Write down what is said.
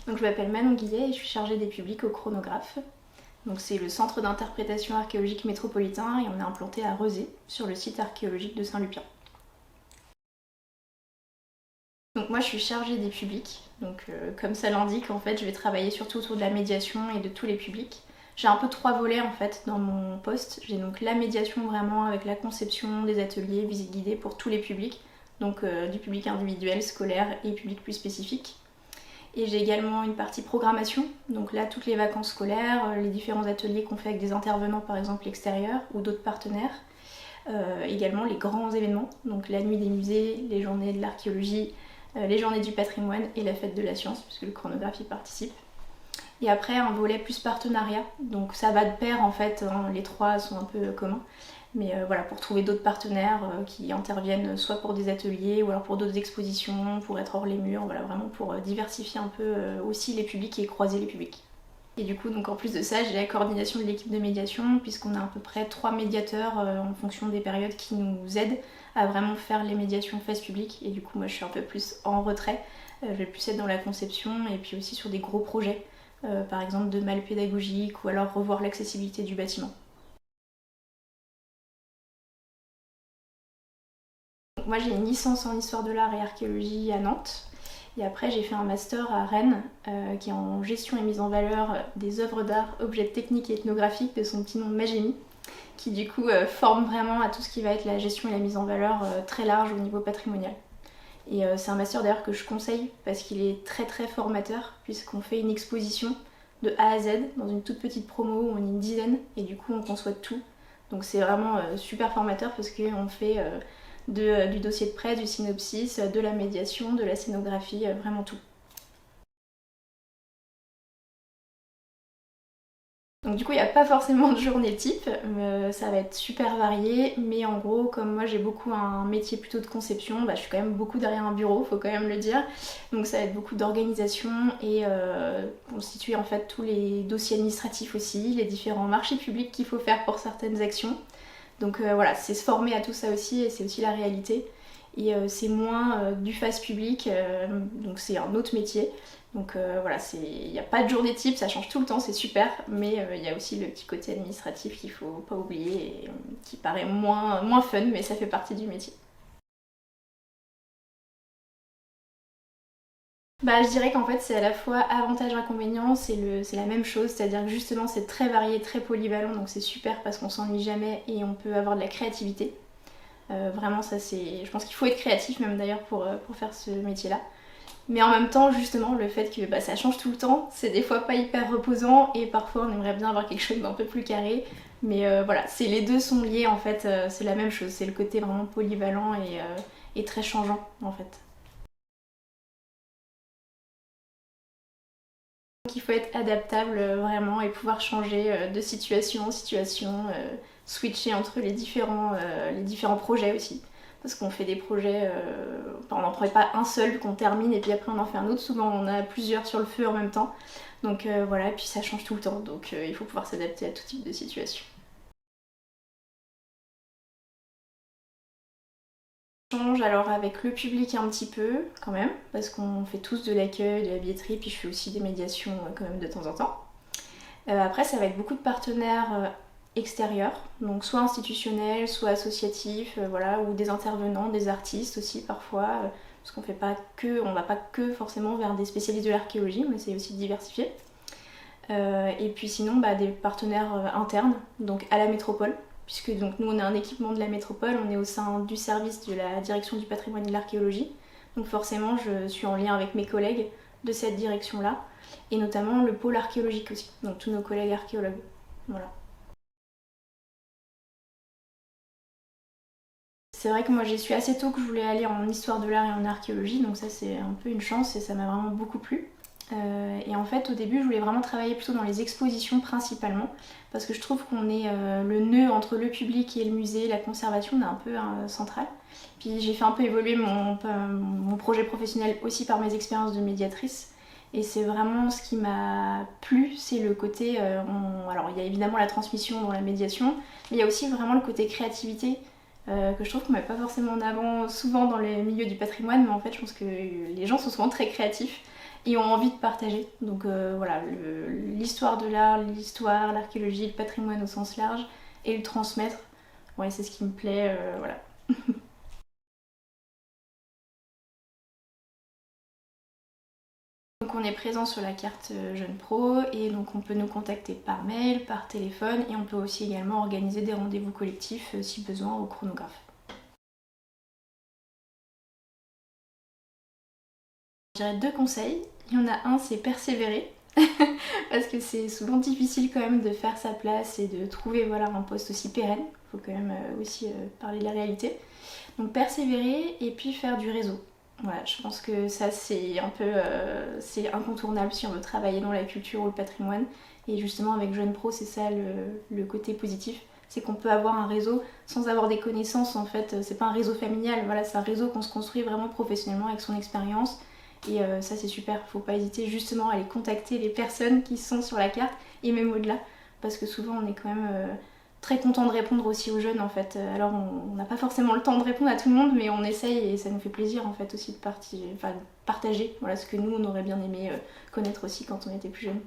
Donc je m'appelle Manon Guillet et je suis chargée des publics au Chronographe. Donc c'est le centre d'interprétation archéologique métropolitain et on est implanté à Rezé, sur le site archéologique de Saint-Lupien. Donc moi je suis chargée des publics, donc comme ça l'indique en fait je vais travailler surtout autour de la médiation et de tous les publics. J'ai un peu 3 volets en fait dans mon poste. J'ai donc la médiation vraiment avec la conception des ateliers, visites guidées pour tous les publics, donc du public individuel, scolaire et public plus spécifique. Et j'ai également une partie programmation, donc là toutes les vacances scolaires, les différents ateliers qu'on fait avec des intervenants par exemple extérieurs ou d'autres partenaires. Également les grands événements, donc la nuit des musées, les journées de l'archéologie, les journées du patrimoine et la fête de la science, puisque le Chronographe y participe. Et après un volet plus partenariat, donc ça va de pair en fait, hein, les 3 sont un peu communs. Mais voilà, pour trouver d'autres partenaires qui interviennent soit pour des ateliers ou alors pour d'autres expositions, pour être hors les murs, voilà, vraiment pour diversifier un peu aussi les publics et croiser les publics. Et du coup, donc en plus de ça, j'ai la coordination de l'équipe de médiation, puisqu'on a à peu près 3 médiateurs en fonction des périodes qui nous aident à vraiment faire les médiations face publique. Et du coup, moi je suis un peu plus en retrait, je vais plus être dans la conception et puis aussi sur des gros projets, par exemple de malle pédagogique ou alors revoir l'accessibilité du bâtiment. Moi j'ai une licence en histoire de l'art et archéologie à Nantes. Et après j'ai fait un master à Rennes qui est en gestion et mise en valeur des œuvres d'art, objets techniques et ethnographiques de son petit nom Magénie, qui du coup forme vraiment à tout ce qui va être la gestion et la mise en valeur très large au niveau patrimonial. Et c'est un master d'ailleurs que je conseille parce qu'il est très très formateur puisqu'on fait une exposition de A à Z dans une toute petite promo où on est une dizaine et du coup on conçoit tout. Donc c'est vraiment super formateur parce qu'on fait du dossier de presse, du synopsis, de la médiation, de la scénographie, vraiment tout. Donc du coup il n'y a pas forcément de journée type, ça va être super varié, mais en gros comme moi j'ai beaucoup un métier plutôt de conception, je suis quand même beaucoup derrière un bureau, faut quand même le dire, donc ça va être beaucoup d'organisation et constituer en fait tous les dossiers administratifs aussi, les différents marchés publics qu'il faut faire pour certaines actions. Donc voilà, c'est se former à tout ça aussi et c'est aussi la réalité. Et c'est moins du face public, donc c'est un autre métier. Donc voilà, il n'y a pas de journée type, ça change tout le temps, c'est super, mais il y a aussi le petit côté administratif qu'il faut pas oublier et qui paraît moins fun, mais ça fait partie du métier. Je dirais qu'en fait c'est à la fois avantage inconvénient, c'est la même chose, c'est-à-dire que justement c'est très varié, très polyvalent, donc c'est super parce qu'on s'ennuie jamais et on peut avoir de la créativité. Vraiment ça c'est. Je pense qu'il faut être créatif même d'ailleurs pour faire ce métier-là. Mais en même temps justement le fait que ça change tout le temps, c'est des fois pas hyper reposant et parfois on aimerait bien avoir quelque chose d'un peu plus carré. Mais voilà, les deux sont liés en fait, c'est la même chose, c'est le côté vraiment polyvalent et très changeant en fait. Donc il faut être adaptable vraiment et pouvoir changer de situation en situation, switcher entre les différents projets aussi. Parce qu'on fait des projets, on n'en prend pas un seul qu'on termine et puis après on en fait un autre. Souvent on a plusieurs sur le feu en même temps. Donc voilà, et puis ça change tout le temps. Donc il faut pouvoir s'adapter à tout type de situation. Change alors avec le public un petit peu quand même, parce qu'on fait tous de l'accueil, de la billetterie, puis je fais aussi des médiations quand même de temps en temps. Après ça va être beaucoup de partenaires extérieurs, donc soit institutionnels, soit associatifs, voilà, ou des intervenants, des artistes aussi parfois, parce qu'on fait pas que, on va pas que forcément vers des spécialistes de l'archéologie, on essaie aussi de diversifier. Et puis sinon des partenaires internes, donc à la métropole, puisque donc nous on est un équipement de la métropole, on est au sein du service de la direction du patrimoine et de l'archéologie, donc forcément je suis en lien avec mes collègues de cette direction-là, et notamment le pôle archéologique aussi, donc tous nos collègues archéologues. Voilà. C'est vrai que moi j'ai su assez tôt que je voulais aller en histoire de l'art et en archéologie, donc ça c'est un peu une chance et ça m'a vraiment beaucoup plu. Et en fait au début je voulais vraiment travailler plutôt dans les expositions principalement, parce que je trouve qu'on est le nœud entre le public et le musée, la conservation, on est un peu central. Puis j'ai fait un peu évoluer mon projet professionnel aussi par mes expériences de médiatrice. Et c'est vraiment ce qui m'a plu, c'est le côté... alors il y a évidemment la transmission dans la médiation, mais il y a aussi vraiment le côté créativité que je trouve qu'on met pas forcément en avant souvent dans les milieux du patrimoine, mais en fait je pense que les gens sont souvent très créatifs et ont envie de partager. Donc voilà, l'histoire de l'art, l'archéologie, le patrimoine au sens large, et le transmettre, ouais, c'est ce qui me plaît, voilà. Donc on est présent sur la carte Jeune Pro et donc on peut nous contacter par mail, par téléphone et on peut aussi également organiser des rendez-vous collectifs si besoin au chronographe. Je dirais 2 conseils. Il y en a un, c'est persévérer parce que c'est souvent difficile quand même de faire sa place et de trouver voilà, un poste aussi pérenne. Il faut quand même aussi parler de la réalité. Donc persévérer et puis faire du réseau. Voilà, je pense que ça c'est un peu c'est incontournable si on veut travailler dans la culture ou le patrimoine. Et justement avec Jeune Pro, c'est ça le côté positif. C'est qu'on peut avoir un réseau sans avoir des connaissances en fait. C'est pas un réseau familial, voilà, c'est un réseau qu'on se construit vraiment professionnellement avec son expérience. Et ça c'est super, faut pas hésiter justement à aller contacter les personnes qui sont sur la carte et même au-delà. Parce que souvent on est quand même très content de répondre aussi aux jeunes en fait. Alors on n'a pas forcément le temps de répondre à tout le monde mais on essaye et ça nous fait plaisir en fait aussi de partager voilà, ce que nous on aurait bien aimé connaître aussi quand on était plus jeunes.